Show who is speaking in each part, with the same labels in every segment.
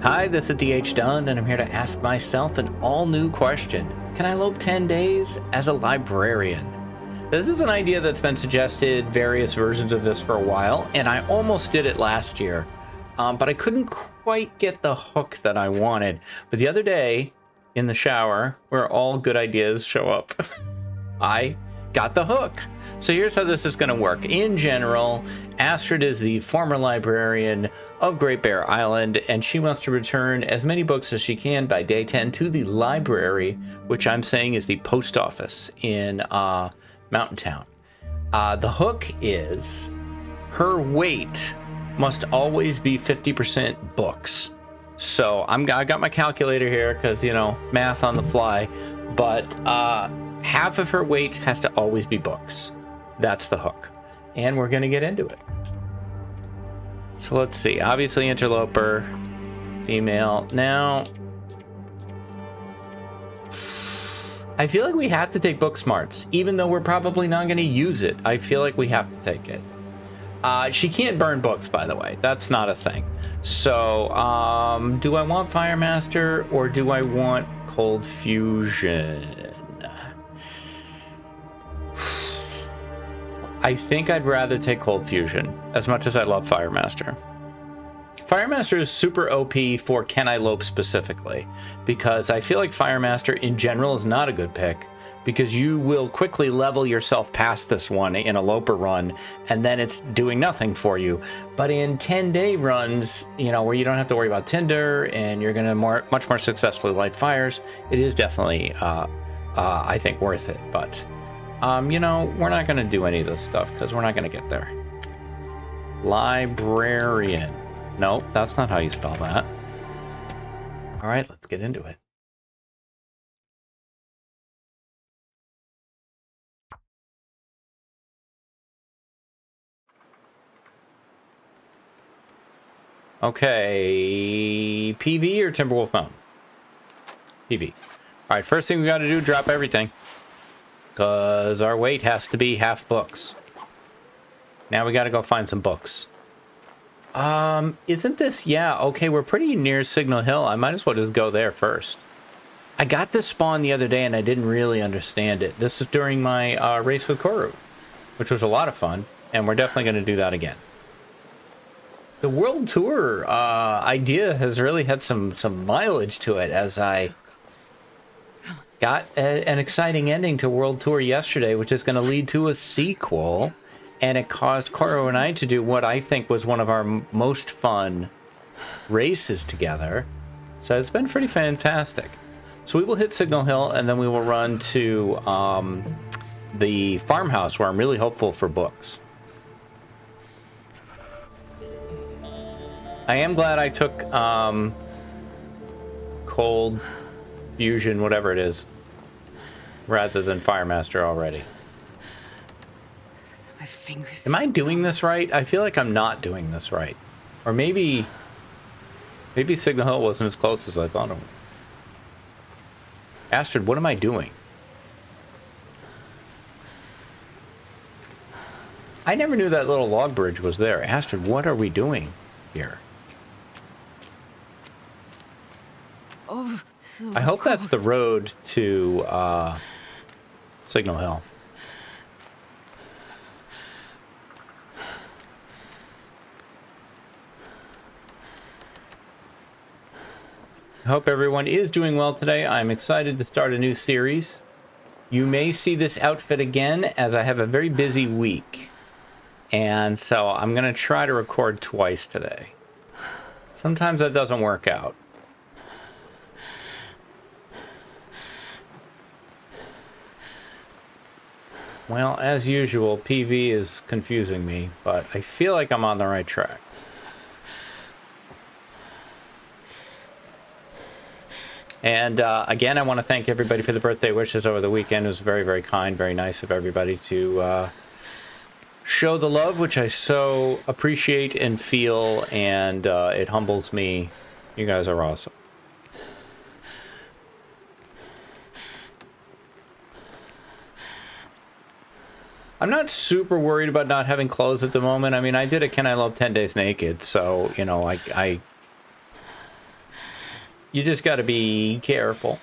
Speaker 1: Hi, this is DH Dunn, and I'm here to ask myself an all-new question. Can I lope 10 days as a librarian? This is an idea that's been suggested, various versions of this for a while, and I almost did it last year, but I couldn't quite get the hook that I wanted. But the other day, in the shower, where all good ideas show up, I got the hook. So here's how this is going to work. In general, Astrid is the former librarian of Great Bear Island, and she wants to return as many books as she can by day 10 to the library, which I'm saying is the post office in Mountain Town. The hook is her weight must always be 50% books. So I got my calculator here because, you know, math on the fly, but half of her weight has to always be books. That's the hook. And we're going to get into it. So let's see. Obviously, interloper, female. Now, I feel like we have to take book smarts, even though we're probably not going to use it. I feel like we have to take it. She can't burn books, by the way. That's not a thing. So, do I want Firemaster or do I want Cold Fusion? I think I'd rather take Cold Fusion, as much as I love Firemaster. Firemaster is super OP for Can I Lope specifically, because I feel like Firemaster in general is not a good pick, because you will quickly level yourself past this one in a Loper run, and then it's doing nothing for you. But in 10-day runs, you know, where you don't have to worry about Tinder, and you're going to much more successfully light fires, it is definitely, I think, worth it. But you know, we're not going to do any of this stuff because we're not going to get there. Librarian. Nope, that's not how you spell that. All right, let's get into it. Okay, PV or Timberwolf Mountain? PV. All right, first thing we got to do, drop everything. Because our weight has to be half books. Now we got to go find some books. Isn't this... Yeah, okay, we're pretty near Signal Hill. I might as well just go there first. I got this spawn the other day and I didn't really understand it. This is during my race with Koru, which was a lot of fun. And we're definitely going to do that again. The world tour idea has really had some mileage to it, as I got an exciting ending to World Tour yesterday, which is going to lead to a sequel, and it caused Koru and I to do what I think was one of our most fun races together. So it's been pretty fantastic. So we will hit Signal Hill, and then we will run to the farmhouse, where I'm really hopeful for books. I am glad I took Cold Fusion, whatever it is, rather than Firemaster already.
Speaker 2: My fingers.
Speaker 1: Am I doing this right? I feel like I'm not doing this right. Or maybe Signal Hill wasn't as close as I thought it was. Astrid, what am I doing? I never knew that little log bridge was there. Astrid, what are we doing here?
Speaker 2: Oh, so
Speaker 1: I hope that's the road to Signal Hill. I hope everyone is doing well today. I'm excited to start a new series. You may see this outfit again, as I have a very busy week. And so I'm going to try to record twice today. Sometimes that doesn't work out. Well, as usual, PV is confusing me, but I feel like I'm on the right track. And again, I want to thank everybody for the birthday wishes over the weekend. It was very, very kind, very nice of everybody to show the love, which I so appreciate and feel, and it humbles me. You guys are awesome. I'm not super worried about not having clothes at the moment. I mean, I did a Can I Lope 10 Days Naked, so, you know, You just got to be careful.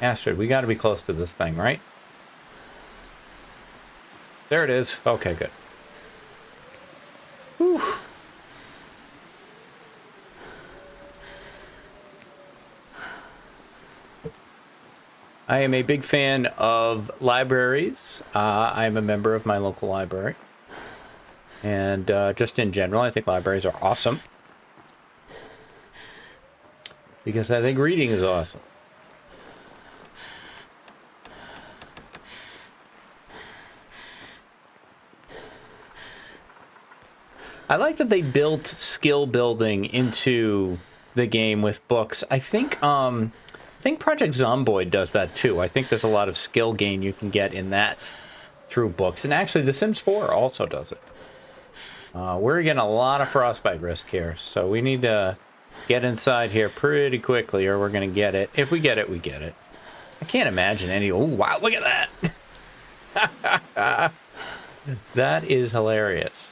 Speaker 1: Astrid, we got to be close to this thing, right? There it is. Okay, good. Whew. I am a big fan of libraries. I am a member of my local library. And just in general, I think libraries are awesome. Because I think reading is awesome. I like that they built skill building into the game with books. I think Project Zomboid does that too. I think there's a lot of skill gain you can get in that through books. And actually, The Sims 4 also does it. We're getting a lot of frostbite risk here, so we need to get inside here pretty quickly or we're going to get it. If we get it, we get it. I can't imagine any... Oh, wow, look at that! That is hilarious.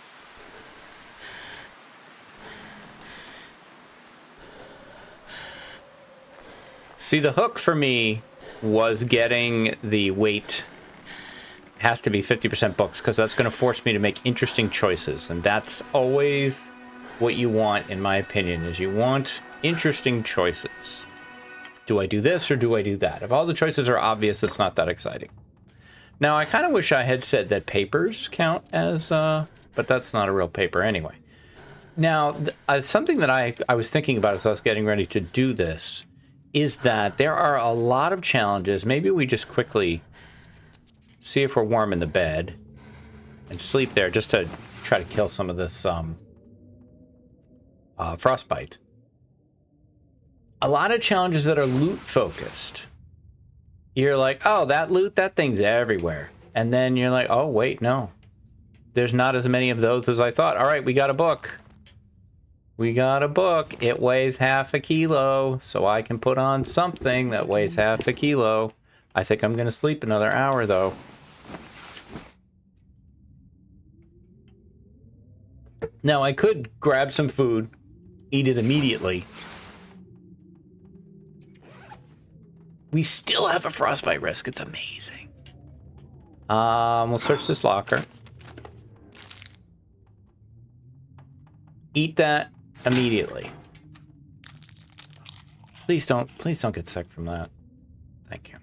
Speaker 1: See, the hook for me was getting the weight has to be 50% books because that's going to force me to make interesting choices, and that's always what you want, in my opinion, is you want interesting choices. Do I do this or do I do that? If all the choices are obvious, it's not that exciting. Now, I kind of wish I had said that papers count as, but that's not a real paper anyway. Now, something that I was thinking about as I was getting ready to do this is that there are a lot of challenges. Maybe we just quickly see if we're warm in the bed and sleep there just to try to kill some of this frostbite. A lot of challenges that are loot focused. You're like, oh, that loot, that thing's everywhere. And then you're like, oh, wait, no. There's not as many of those as I thought. All right, we got a book. We got a book. It weighs half a kilo, so I can put on something that weighs half a kilo. I think I'm going to sleep another hour, though. Now, I could grab some food, eat it immediately. We still have a frostbite risk. It's amazing. We'll search this locker. Eat that immediately. Please don't get sick from that. Thank you.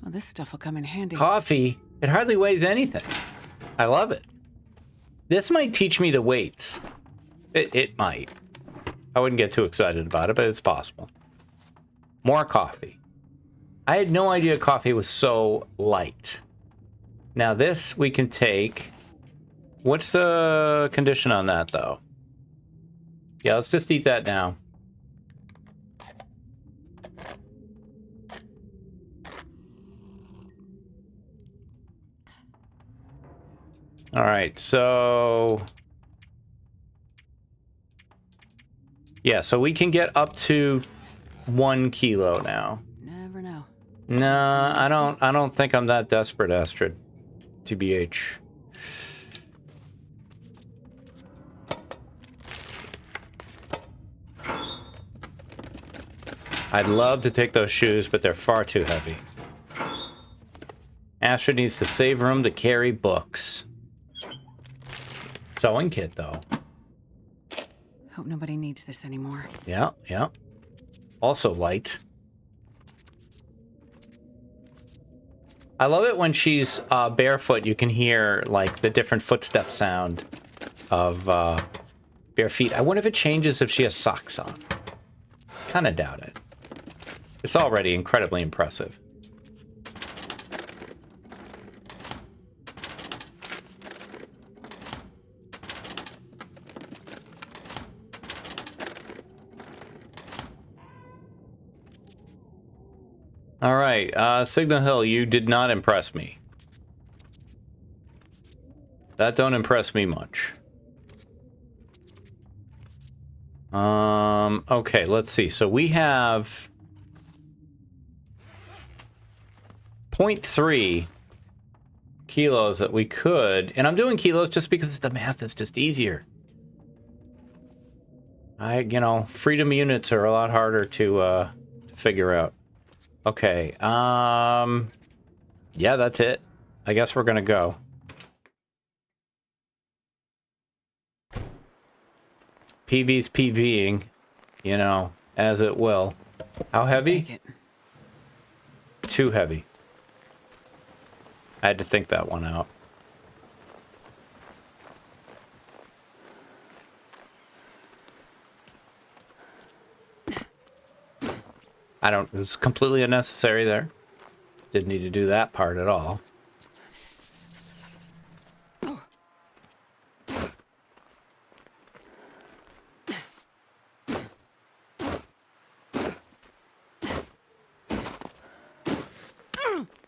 Speaker 2: Well, this stuff will come in handy.
Speaker 1: Coffee. It hardly weighs anything. I love it. This might teach me the weights. It might. I wouldn't get too excited about it, but it's possible. More coffee. I had no idea coffee was so light. Now this we can take. What's the condition on that, though? Yeah, let's just eat that now. All right, so... yeah, so we can get up to 1 kilo now.
Speaker 2: Never know.
Speaker 1: Nah, I don't think I'm that desperate, Astrid. TBH. I'd love to take those shoes, but they're far too heavy. Astrid needs to save room to carry books. Sewing kit, though.
Speaker 2: Hope nobody needs this anymore.
Speaker 1: Yeah, yeah. Also light. I love it when she's barefoot. You can hear, like, the different footstep sound of bare feet. I wonder if it changes if she has socks on. Kind of doubt it. It's already incredibly impressive. All right, Signal Hill, you did not impress me. That don't impress me much. Okay, let's see. So we have 0.3 kilos that we could, and I'm doing kilos just because the math is just easier. Freedom units are a lot harder to figure out. Okay, yeah, that's it. I guess we're gonna go. PV's PVing, as it will. How heavy?
Speaker 2: Take it.
Speaker 1: Too heavy. I had to think that one out. It was completely unnecessary there. Didn't need to do that part at all.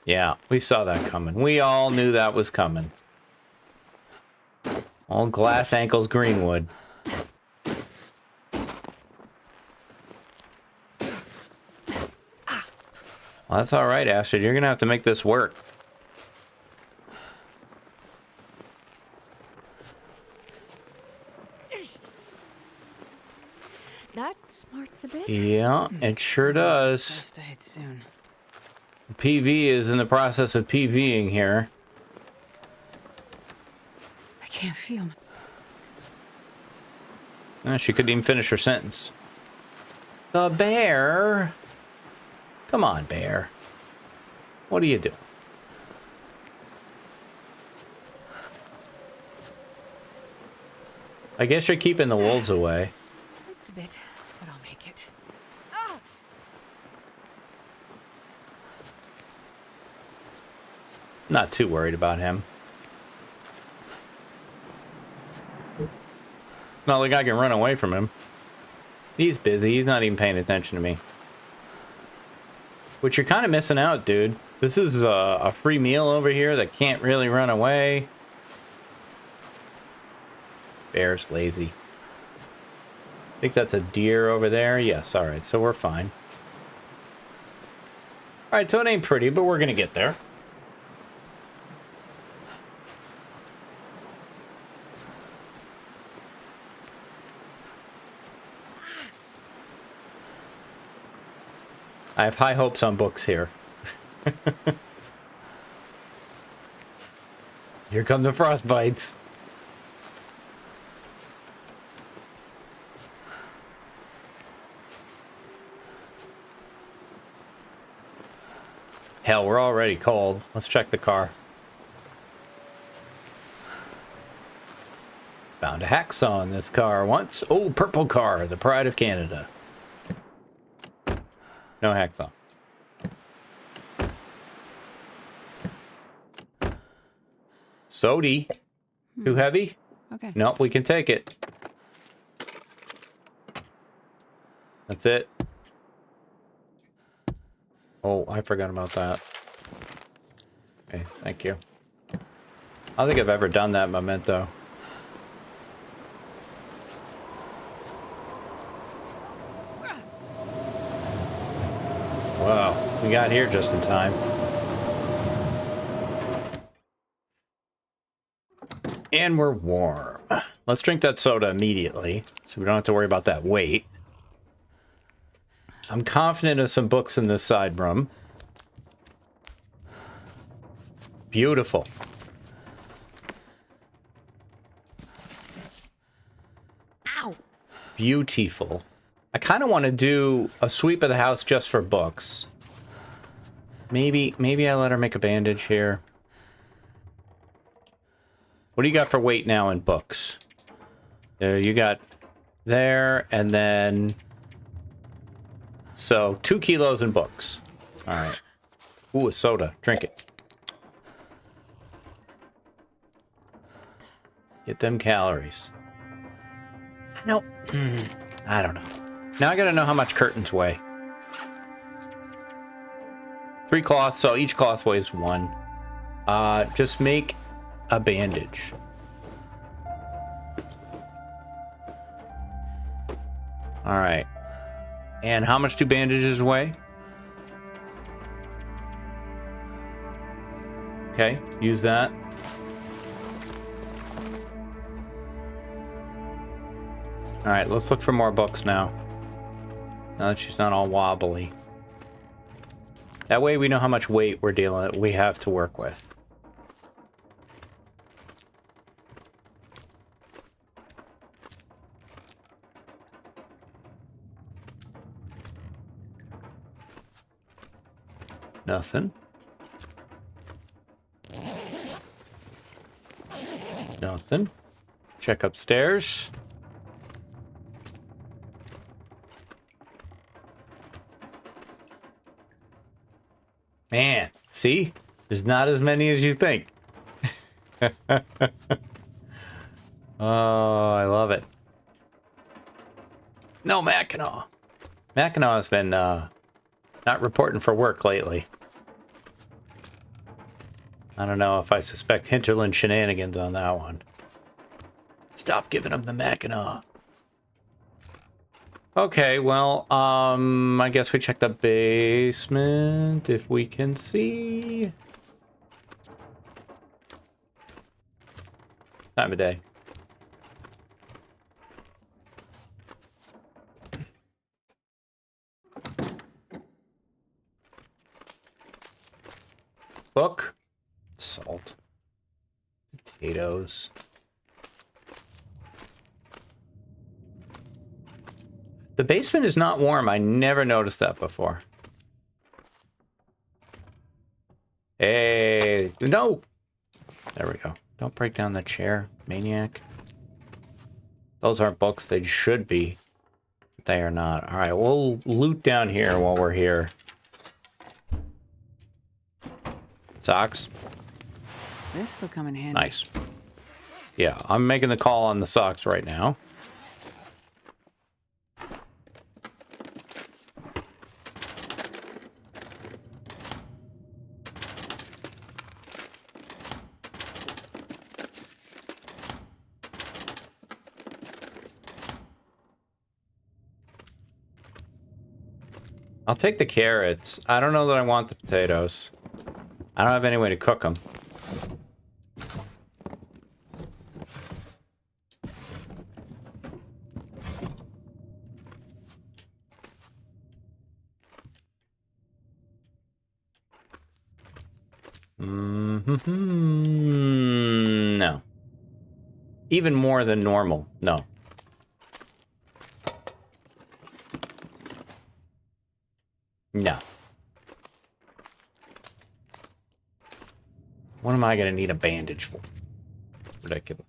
Speaker 1: Yeah, we saw that coming. We all knew that was coming. All glass ankles Greenwood. Well, that's all right, Astrid. You're going to have to make this work.
Speaker 3: That smarts a bit.
Speaker 1: Yeah, it sure does.
Speaker 2: Supposed to hit soon.
Speaker 1: PV is in the process of PVing here.
Speaker 2: I can't feel
Speaker 1: She couldn't even finish her sentence. The bear. Come on, bear. What are you doing? I guess you're keeping the wolves away.
Speaker 2: It's a bit, but I'll make it.
Speaker 1: Not too worried about him. Not like I can run away from him. He's busy. He's not even paying attention to me. Which you're kind of missing out, dude. This is a free meal over here that can't really run away. Bear's lazy. I think that's a deer over there. Yes, alright, so we're fine. Alright, so it ain't pretty, but we're gonna get there. I have high hopes on books here. Here come the frostbites. Hell, we're already cold. Let's check the car. Found a hacksaw in this car once. Oh, purple car, the pride of Canada. No hacksaw. Sody. Too heavy?
Speaker 2: Okay.
Speaker 1: Nope, we can take it. That's it. Oh, I forgot about that. Okay, thank you. I don't think I've ever done that memento. Wow, we got here just in time. And we're warm. Let's drink that soda immediately, so we don't have to worry about that weight. I'm confident of some books in this side room. Beautiful.
Speaker 3: Ow!
Speaker 1: Beautiful. I kind of want to do a sweep of the house just for books. Maybe I let her make a bandage here. What do you got for weight now in books? There, you got there, and then... So, 2 kilos in books. Alright. Ooh, a soda. Drink it. Get them calories. Nope. I don't know. Now I gotta know how much curtains weigh. 3 cloths, so each cloth weighs 1. Just make a bandage. Alright. And how much do bandages weigh? Okay, use that. Alright, let's look for more books now. Now that she's not all wobbly. That way we know how much weight we have to work with. Nothing. Nothing. Check upstairs. Man, see? There's not as many as you think. Oh, I love it. No, Mackinac. Mackinac has been not reporting for work lately. I don't know if I suspect hinterland shenanigans on that one. Stop giving him the Mackinac. Okay, well, I guess we check the basement if we can see. Time of day. Book. Salt. Potatoes. The basement is not warm. I never noticed that before. Hey, no! There we go. Don't break down the chair, maniac. Those aren't books. They should be. They are not. All right, we'll loot down here while we're here. Socks.
Speaker 2: This'll come in handy.
Speaker 1: Nice. Yeah, I'm making the call on the socks right now. I'll take the carrots. I don't know that I want the potatoes. I don't have any way to cook them. No. Even more than normal. No. No. What am I going to need a bandage for? Ridiculous.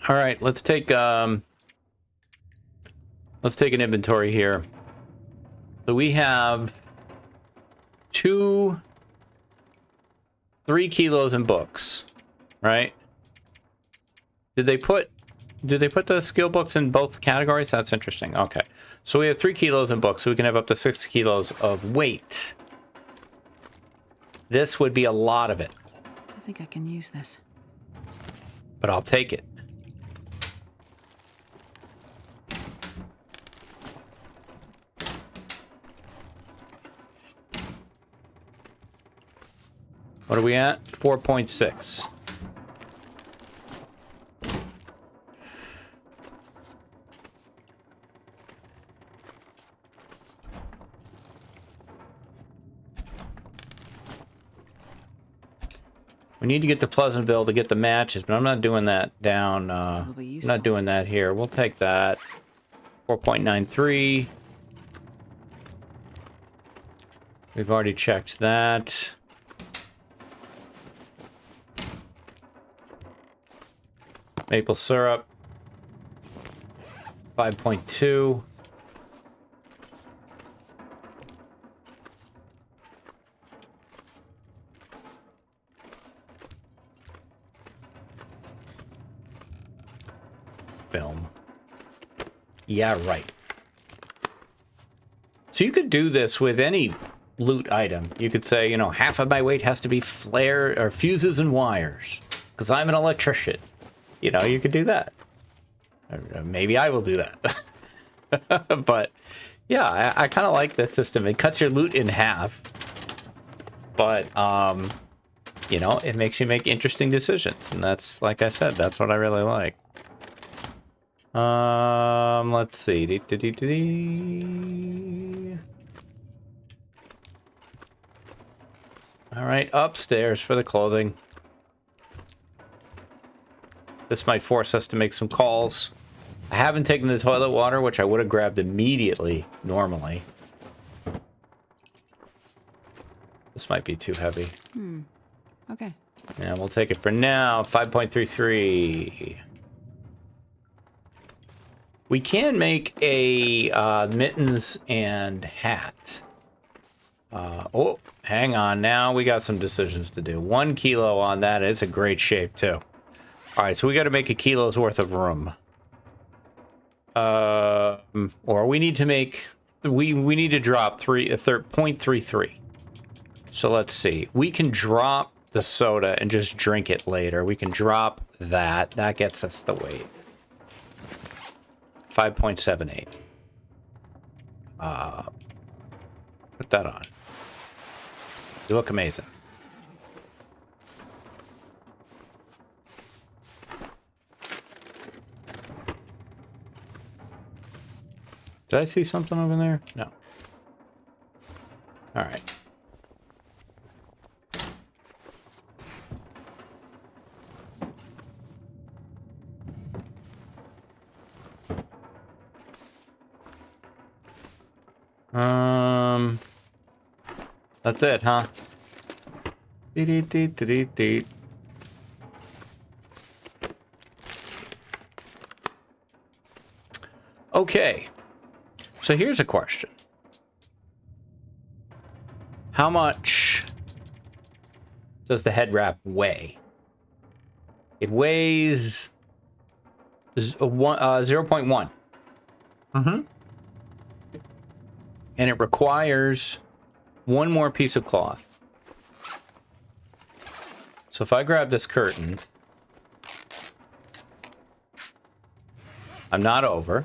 Speaker 1: All right, let's take an inventory here. So we have 3 kilos in books, right? Did they put the skill books in both categories? That's interesting. Okay. So we have 3 kilos in books, so we can have up to 6 kilos of weight. This would be a lot of it.
Speaker 2: I think I can use this.
Speaker 1: But I'll take it. What are we at? 4.6. We need to get to Pleasantville to get the matches, but I'm not doing that down. I'm not doing that here. We'll take that. 4.93. We've already checked that. Maple syrup. 5.2. Film. Yeah, right. So you could do this with any loot item. You could say, you know, half of my weight has to be flare or fuses and wires because I'm an electrician. You know, you could do that. Or maybe I will do that. But Yeah, I kind of like that system. It cuts your loot in half, but you know, it makes you make interesting decisions, and that's, like I said, that's what I really like. Let's see. All right, upstairs for the clothing. This might force us to make some calls. I haven't taken the toilet water, which I would have grabbed immediately, normally. This might be too heavy.
Speaker 2: Okay.
Speaker 1: Yeah, we'll take it for now. 5.33. We can make a mittens and hat. Oh, hang on. Now we got some decisions to do. 1 kilo on that. It's a great shape, too. All right, so we got to make a kilo's worth of room. Or we need to make... We need to drop 0.33. So let's see. We can drop the soda and just drink it later. We can drop that. That gets us the weight. 5.78. Put that on. You look amazing. Did I see something over there? No. All right. That's it, huh? Okay. So here's a question. How much does the head wrap weigh? It weighs 0.1. Mm-hmm. And it requires 1 more piece of cloth. So if I grab this curtain, I'm not over.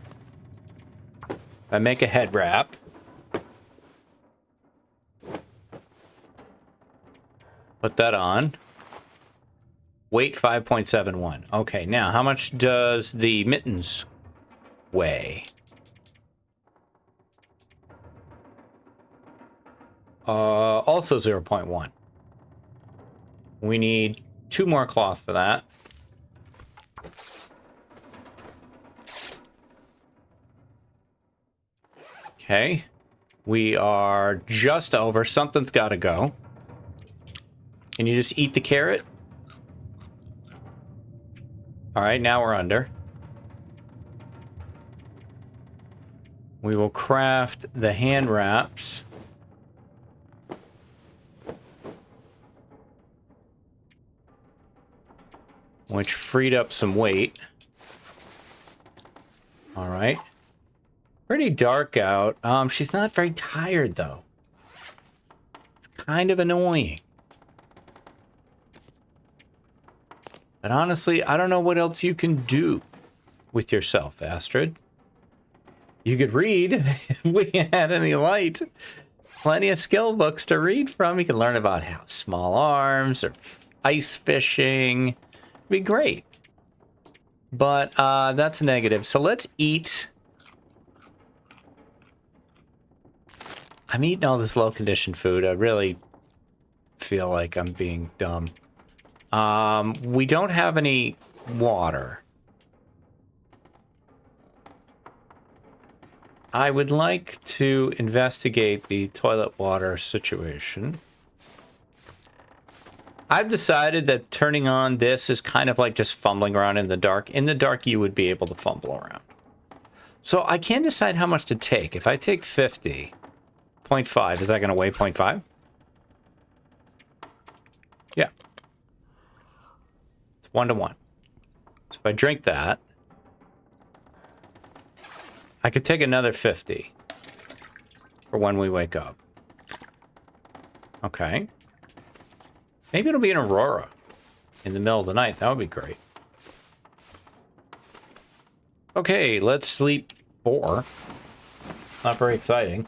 Speaker 1: I make a head wrap. Put that on. Weight 5.71. Okay, now how much does the mittens weigh? Also 0.1. We need 2 more cloth for that. Okay. We are just over. Something's got to go. Can you just eat the carrot? All right, now we're under. We will craft the hand wraps. Which freed up some weight. All right. Pretty dark out. She's not very tired, though. It's kind of annoying. But honestly, I don't know what else you can do with yourself, Astrid. You could read if we had any light. Plenty of skill books to read from. You can learn about how small arms or ice fishing. Be great, but that's a negative. So let's eat. I'm eating all this low condition food. I really feel like I'm being dumb. We don't have any water. I would like to investigate the toilet water situation. I've decided that turning on this is kind of like just fumbling around in the dark. In the dark, you would be able to fumble around. So I can decide how much to take. If I take 50.5, is that going to weigh 0.5? Yeah. It's 1 to 1. So if I drink that, I could take another 50 for when we wake up. Okay. Maybe it'll be an aurora in the middle of the night. That would be great. Okay, let's sleep 4. Not very exciting.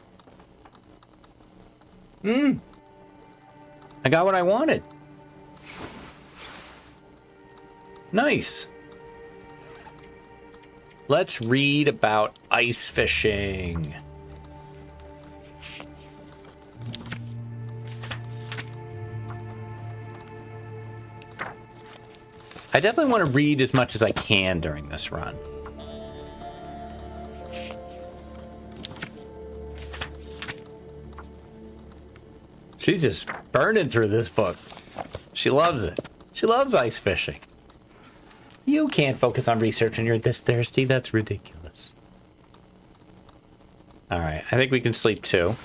Speaker 1: I got what I wanted. Nice. Let's read about ice fishing. I definitely want to read as much as I can during this run. She's just burning through this book. She loves it. She loves ice fishing. You can't focus on research when you're this thirsty. That's ridiculous. All right, I think we can sleep too.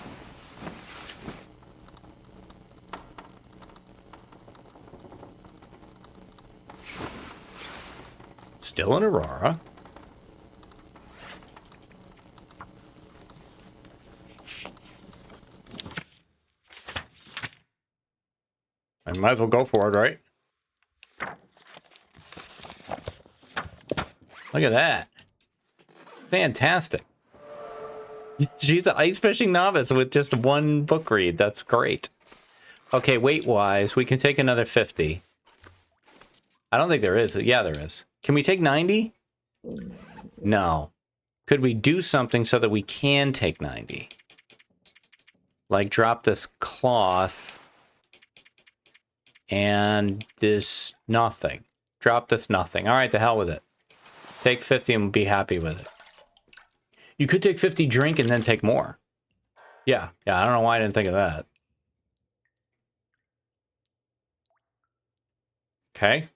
Speaker 1: Still in Aurora. I might as well go for it, right? Look at that. Fantastic. She's an ice fishing novice with just one book read. That's great. Okay, weight-wise, we can take another 50. I don't think there is. Yeah, there is. Can we take 90? No. Could we do something so that we can take 90? Like drop this cloth and this nothing. Drop this nothing. All right, the hell with it. Take 50 and be happy with it. You could take 50, drink, and then take more. Yeah, I don't know why I didn't think of that. Okay.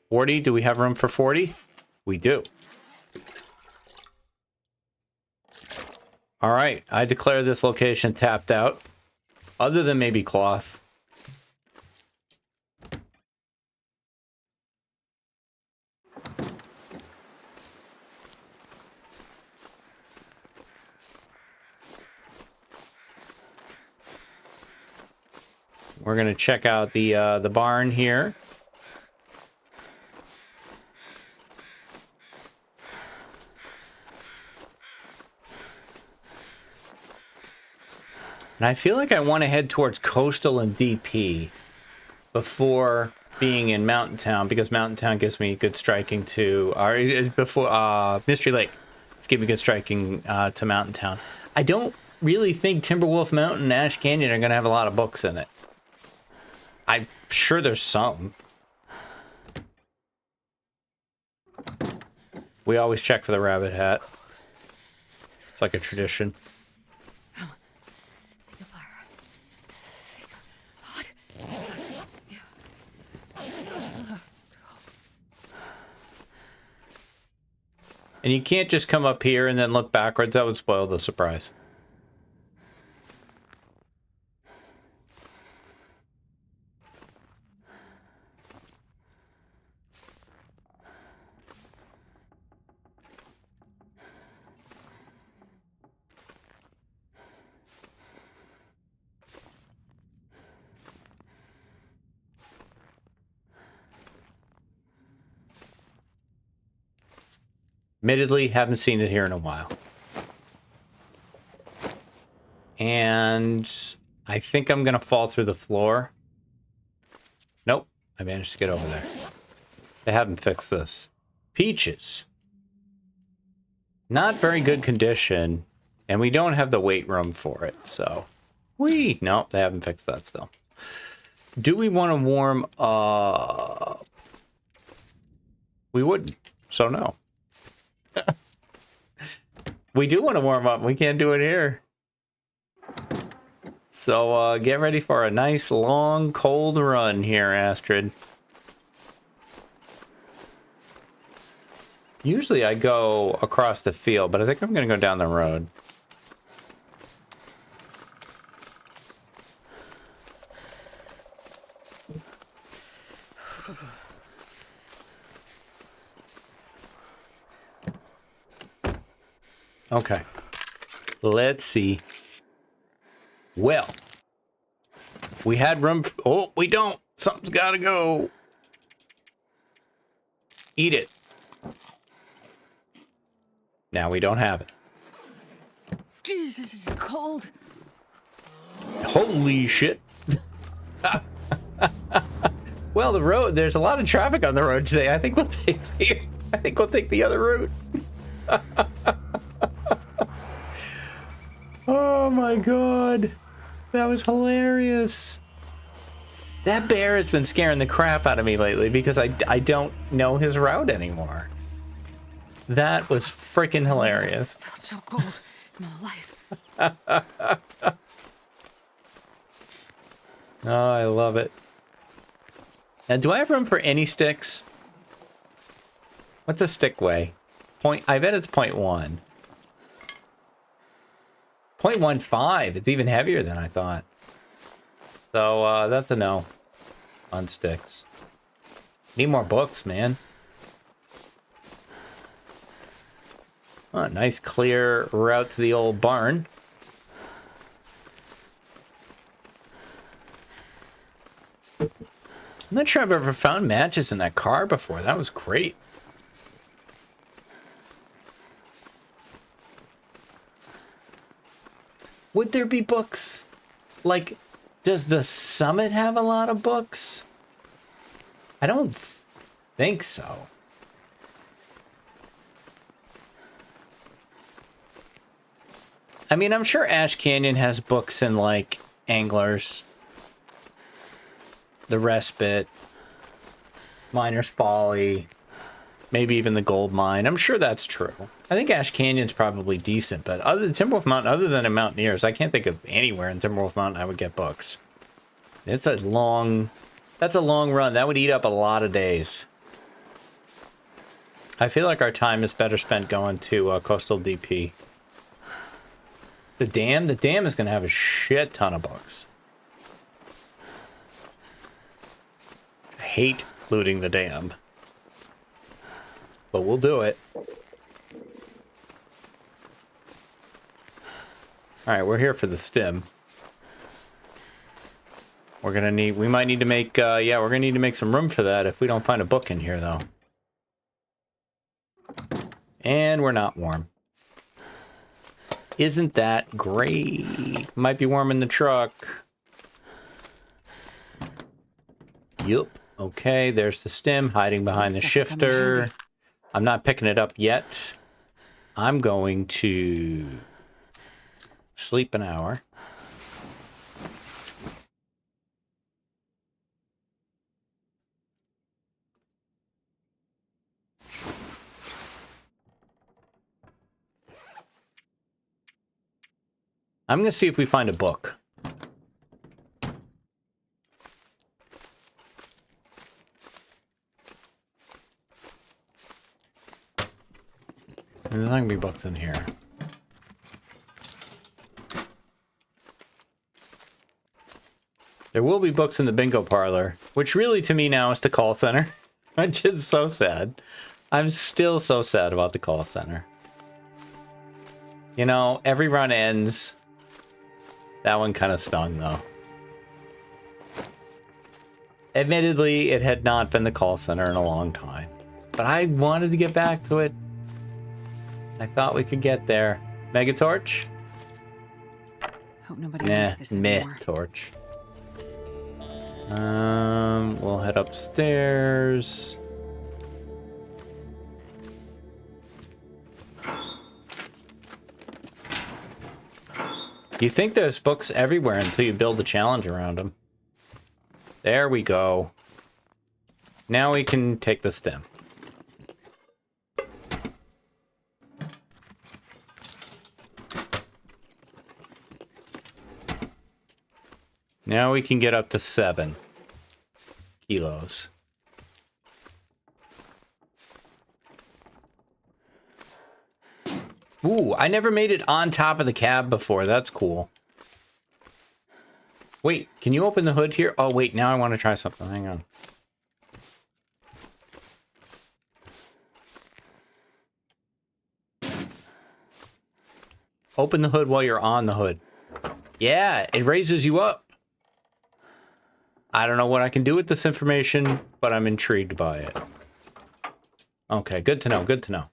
Speaker 1: 40, do we have room for 40? We do. All right, I declare this location tapped out. Other than maybe cloth. We're gonna check out the barn here. And I feel like I want to head towards Coastal and DP before being in Mountain Town, because Mountain Town gives me good striking to, or before Mystery Lake. It's giving me good striking to Mountain Town. I don't really think Timberwolf Mountain and Ash Canyon are going to have a lot of books in it. I'm sure there's some. We always check for the rabbit hat. It's like a tradition. And you can't just come up here and then look backwards. That would spoil the surprise. Admittedly, haven't seen it here in a while. And I think I'm going to fall through the floor. Nope, I managed to get over there. They haven't fixed this. Peaches. Not very good condition, and we don't have the weight room for it, so... Nope, they haven't fixed that still. Do we want to warm up? We wouldn't, so no. We do want to warm up. We can't do it here. So get ready for a nice, long, cold run here, Astrid. Usually I go across the field, but I think I'm going to go down the road. Okay. Let's see. Well, we had room. Oh, we don't. Something's got to go. Eat it. Now we don't have it.
Speaker 2: Jesus, it's cold.
Speaker 1: Holy shit. Well, the road, there's a lot of traffic on the road today. I think we'll take the other route. Oh my god. That was hilarious. That bear has been scaring the crap out of me lately because I don't know his route anymore. That was freaking hilarious.
Speaker 2: I felt so cold in my life.
Speaker 1: Oh, I love it. And do I have room for any sticks? What's a stick weigh? I bet it's 0.1. 0.15. It's even heavier than I thought. So that's a no on sticks. Need more books, man. Oh, nice clear route to the old barn. I'm not sure I've ever found matches in that car before. That was great. Would there be books? Like, does the summit have a lot of books? I don't think so. I mean, I'm sure Ash Canyon has books in, like, Anglers, The Respite, Miner's Folly, maybe even the Gold Mine. I'm sure that's true. I think Ash Canyon's probably decent, but other than Timberwolf Mountain, other than in Mountaineers, I can't think of anywhere in Timberwolf Mountain I would get books. That's a long run. That would eat up a lot of days. I feel like our time is better spent going to Coastal DP. The dam is going to have a shit ton of books. I hate looting the dam. But we'll do it. Alright, we're here for the stim. We might need to make, we're gonna need to make some room for that if we don't find a book in here, though. And we're not warm. Isn't that great? Might be warm in the truck. Yup. Okay, there's the stim hiding behind the shifter. I'm not picking it up yet. I'm going to sleep an hour. I'm going to see if we find a book. There's not going to be books in here. There will be books in the bingo parlor, which really to me now is the call center, which is so sad. I'm still so sad about the call center. You know, every run ends. That one kind of stung, though. Admittedly, it had not been the call center in a long time. But I wanted to get back to it. I thought we could get there. Megatorch?
Speaker 2: Hope nobody needs this anymore.
Speaker 1: Torch. We'll head upstairs. You think there's books everywhere until you build a challenge around them. There we go. Now we can take the stem. Now we can get up to 7 kilos. Ooh, I never made it on top of the cab before. That's cool. Wait, can you open the hood here? Oh, wait, now I want to try something. Hang on. Open the hood while you're on the hood. Yeah, it raises you up. I don't know what I can do with this information, but I'm intrigued by it. Okay, good to know, good to know.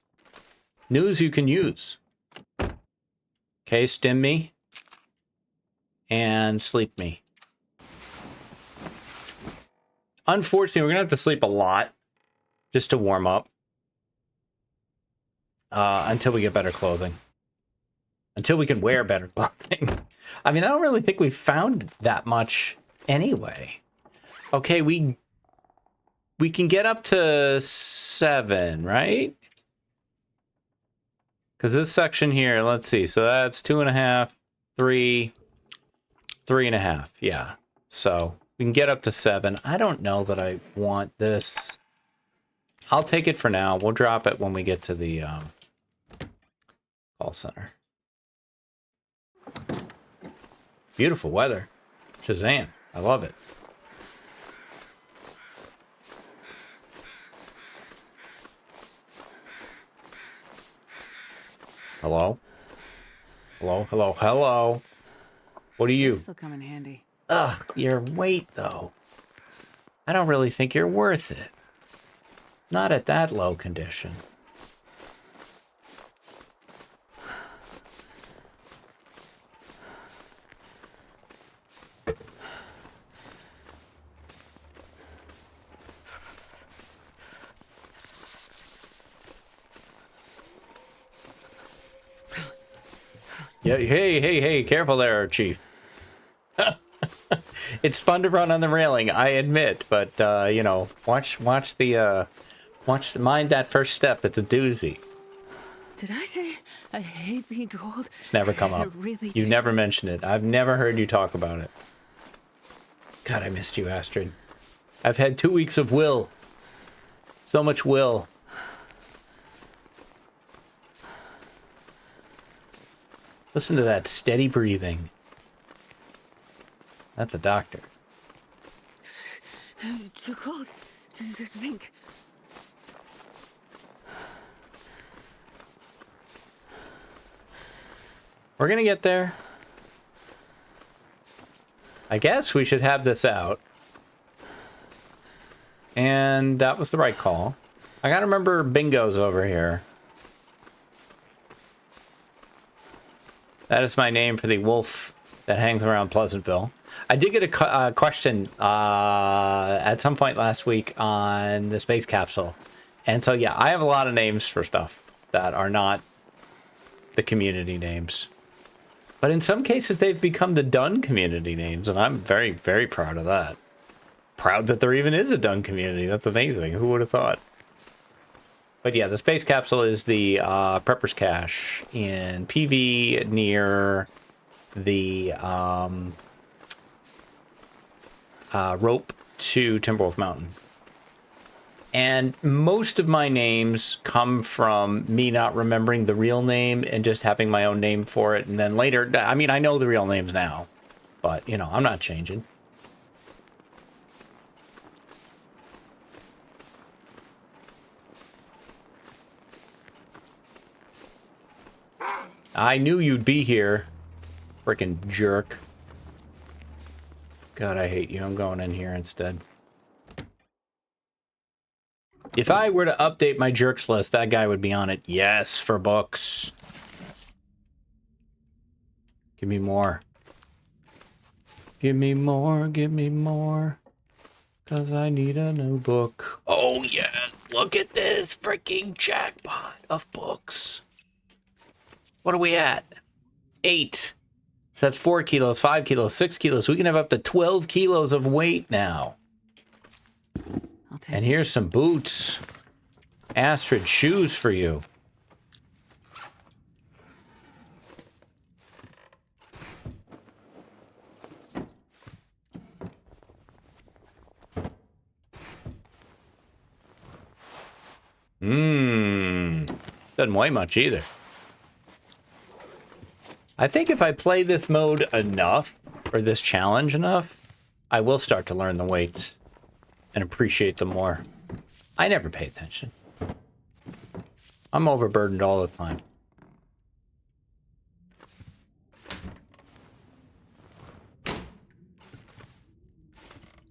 Speaker 1: News you can use. Okay, stim me. And sleep me. Unfortunately, we're going to have to sleep a lot just to warm up until we get better clothing. Until we can wear better clothing. I mean, I don't really think we found that much anyway. Okay, we can get up to 7, right? Because this section here, let's see. So that's 2.5, 3, 3.5. Yeah. So we can get up to 7. I don't know that I want this. I'll take it for now. We'll drop it when we get to the call center. Beautiful weather. Shazam. I love it. Hello? Hello, hello, hello. What are you?
Speaker 2: This'll come in handy.
Speaker 1: Ugh, your weight, though. I don't really think you're worth it. Not at that low condition. Yeah, hey, careful there, Chief. It's fun to run on the railing, I admit, but you know, mind that first step. It's a doozy.
Speaker 2: Did I say I hate being cold?
Speaker 1: It's never come up.
Speaker 2: Really
Speaker 1: You never mentioned it. I've never heard you talk about it. God, I missed you, Astrid. I've had 2 weeks of will. So much will. Listen to that steady breathing. That's a doctor.
Speaker 2: Too cold to think.
Speaker 1: We're gonna get there. I guess we should have this out. And that was the right call. I gotta remember Bingo's over here. That is my name for the wolf that hangs around Pleasantville. I did get a question at some point last week on the space capsule. And so, yeah, I have a lot of names for stuff that are not the community names. But in some cases, they've become the Dunn community names, and I'm very, very proud of that. Proud that there even is a Dunn community. That's amazing. Who would have thought? But yeah, the space capsule is the Prepper's Cache in PV near the rope to Timberwolf Mountain. And most of my names come from me not remembering the real name and just having my own name for it. And then later, I mean, I know the real names now, but, you know, I'm not changing. I knew you'd be here. Frickin' jerk. God, I hate you. I'm going in here instead. If I were to update my jerks list, that guy would be on it. Yes, for books. Give me more. Give me more, give me more. 'Cause I need a new book. Oh, yeah. Look at this freaking jackpot of books. What are we at? 8. So that's 4 kilos, 5 kilos, 6 kilos. We can have up to 12 kilos of weight now.
Speaker 2: I'll take
Speaker 1: And
Speaker 2: it.
Speaker 1: here's some boots. Astrid, shoes for you. Doesn't weigh much either. I think if I play this mode enough, or this challenge enough, I will start to learn the weights and appreciate them more. I never pay attention. I'm overburdened all the time.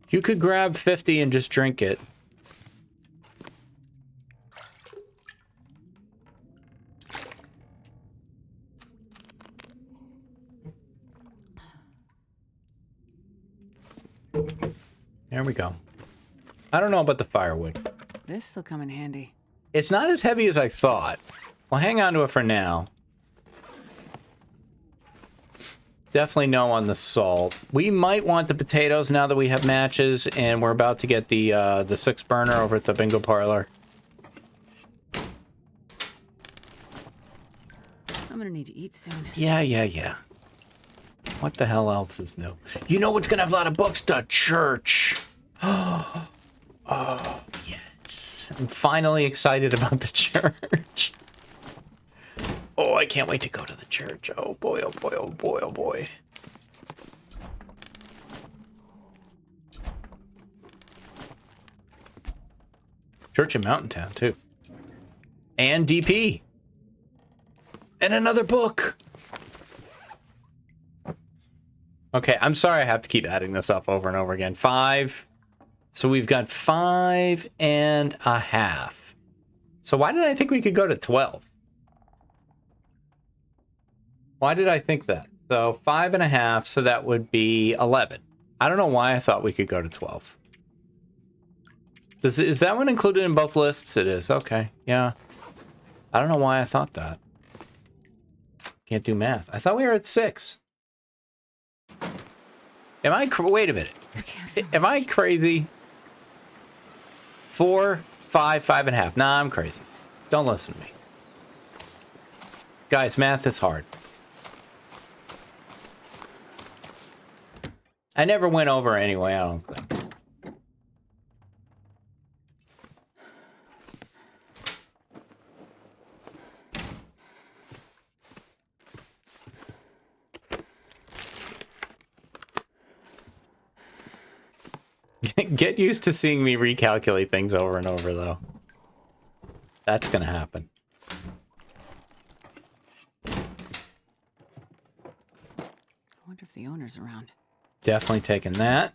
Speaker 1: You could grab 50 and just drink it. There we go. I don't know about the firewood.
Speaker 2: This'll come in handy.
Speaker 1: It's not as heavy as I thought. Well, hang on to it for now. Definitely no on the salt. We might want the potatoes now that we have matches, and we're about to get the 6 burner over at the bingo parlor.
Speaker 2: I'm gonna need to eat soon.
Speaker 1: Yeah. What the hell else is new? You know what's gonna have a lot of books? The church. Oh, yes. I'm finally excited about the church. Oh, I can't wait to go to the church. Oh boy, oh boy, oh boy, oh boy. Church in Mountain Town, too. And DP. And another book. Okay, I'm sorry I have to keep adding this up over and over again. 5. So we've got 5.5. So why did I think we could go to 12? Why did I think that? So 5.5, so that would be 11. I don't know why I thought we could go to 12. Is that one included in both lists? It is. Okay, yeah. I don't know why I thought that. Can't do math. I thought we were at 6. Wait a minute. Am I crazy? 4, 5, 5.5. Nah, I'm crazy. Don't listen to me. Guys, math is hard. I never went over anyway, I don't think. Get used to seeing me recalculate things over and over, though. That's gonna happen.
Speaker 2: I wonder if the owner's around.
Speaker 1: Definitely taking that.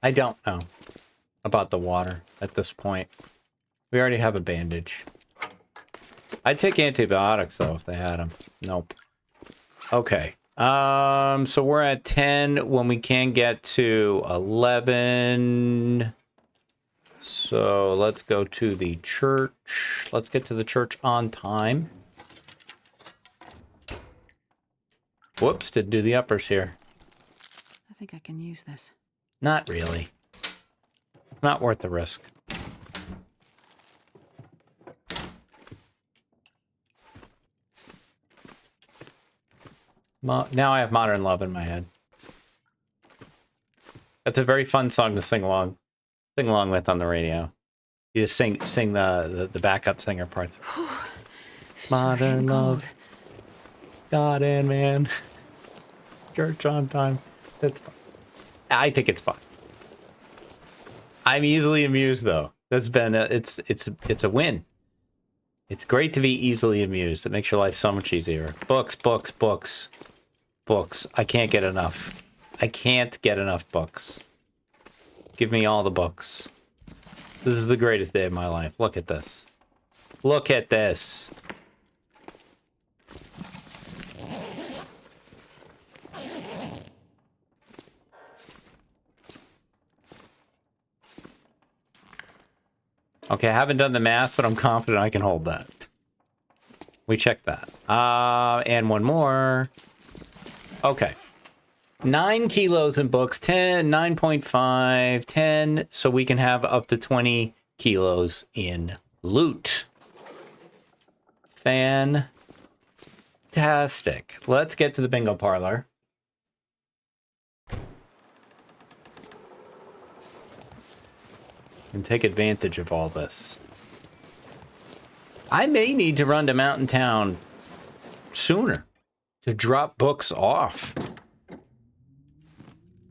Speaker 1: I don't know about the water at this point. We already have a bandage. I'd take antibiotics, though, if they had them. Nope. Okay. So we're at 10 when we can get to 11. So let's go to the church. Let's get to the church on time. Whoops, didn't do the uppers here.
Speaker 2: I think I can use this.
Speaker 1: Not really. Not worth the risk. Now I have Modern Love in my head. That's a very fun song to sing along with on the radio. You just sing the backup singer parts. Modern Love. God and man. Church on time. That's fun. I think it's fun. I'm easily amused, though. That's been it's a win. It's great to be easily amused. It makes your life so much easier. Books. I can't get enough. I can't get enough books. Give me all the books. This is the greatest day of my life. Look at this. Look at this. Okay, I haven't done the math, but I'm confident I can hold that. We checked that. And one more. Okay. 9 kilos in books, 9.5, 10, so we can have up to 20 kilos in loot. Fantastic. Let's get to the bingo parlor. And take advantage of all this. I may need to run to Mountain Town sooner to drop books off.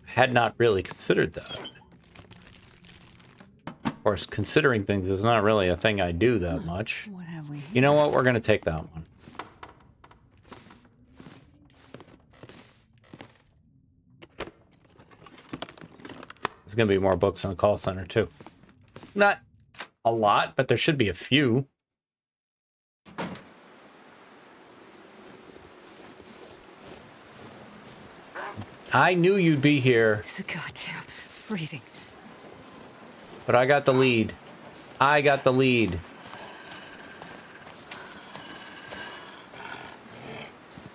Speaker 1: Had not really considered that. Of course, considering things is not really a thing I do that much.
Speaker 2: What have we
Speaker 1: You know what? We're going to take that one. There's going to be more books on the call center, too. Not a lot, but there should be a few. I knew you'd be here.
Speaker 2: It's goddamn freezing.
Speaker 1: But I got the lead. I got the lead.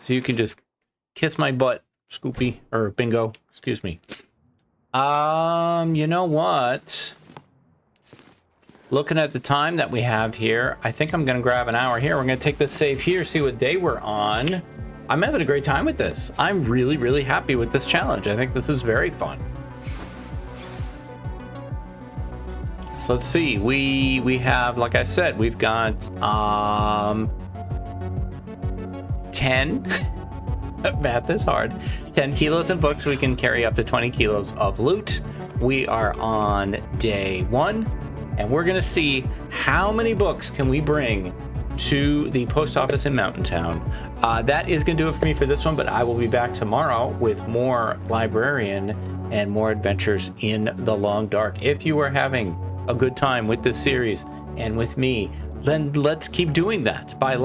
Speaker 1: So you can just kiss my butt, Scoopy, or Bingo, excuse me. You know what? Looking at the time that we have here, I think I'm going to grab an hour here. We're going to take this save here, see what day we're on. I'm having a great time with this. I'm really, really happy with this challenge. I think this is very fun. So let's see. We have, like I said, we've got 10. Math is hard. 10 kilos of books. We can carry up to 20 kilos of loot. We are on day 1, and we're gonna see how many books can we bring to the post office in Mountain Town. That is gonna do it for me for this one, but I will be back tomorrow with more Librarian and more adventures in the Long Dark. If you are having a good time with this series and with me, then let's keep doing that by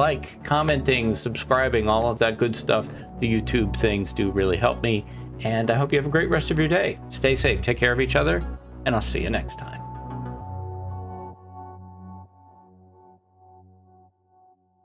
Speaker 1: commenting, subscribing, all of that good stuff. The YouTube things do really help me, and I hope you have a great rest of your day. Stay safe, take care of each other, and I'll see you next time.